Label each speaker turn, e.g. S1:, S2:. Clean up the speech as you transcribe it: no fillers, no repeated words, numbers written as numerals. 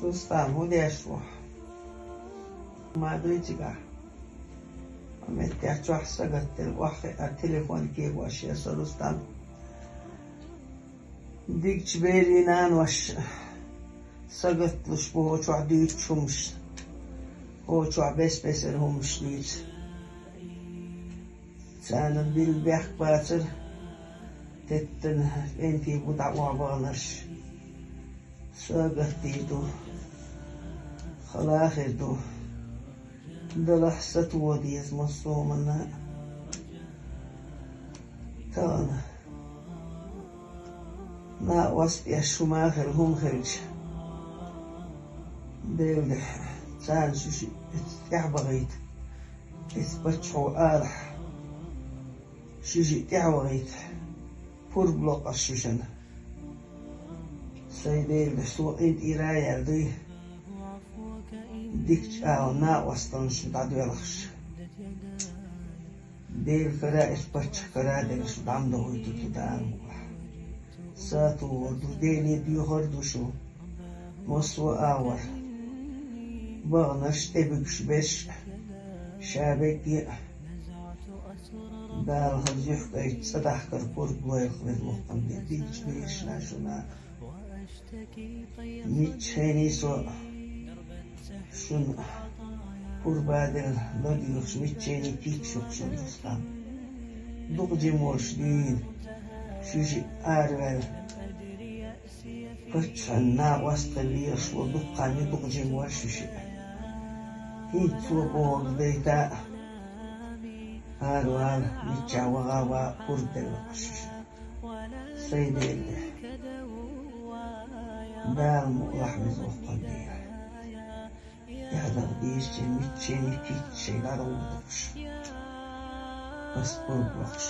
S1: رستم وديشو ما دويتيغا أمتى أشوح سجت التليفون كيف واشياء رستم ديك جبيري نان وش سجت لش بهو شو عديت شمش هو شو بس الهمش نيت سانا بالبيخ باتر تتن انتي بدع وعبانش سجت ديدو خلاخر دو دلحسة وديز مصومنا كان نا وسط يشماخر هم خرج ديل سان شوشي تعبغيت اتبتشو آلح شوشي تعبغيت فور بلوك الشوشن سيديل سوء انت إرايا دي ديكش نا وسطنش دادو يلخش ديل كرا اتبتش كرا ديل شدام دوهيتو تدان ساتو ودو ديلي بيخور دوشو مصو آور بغنش تبكش بش شابكي دار خرجيح قيت صدح كربور بويخ بالمقام ديكش بيش ناشونا ميتشيني سو شن بور بادل لديوش ميتشيني تيك شوك شن رستم دوق جيموش دين شوشي آرول فتشنا وسط الليش ودقاني دوق جيموش شوشي هيتو بوغ ديتا آرول ميتشا وغاوا بوردل شوشي سيدي دام لحمز وقلبي هذا ديش ميتشيني تيتشي لا روضوش بس بوربلوش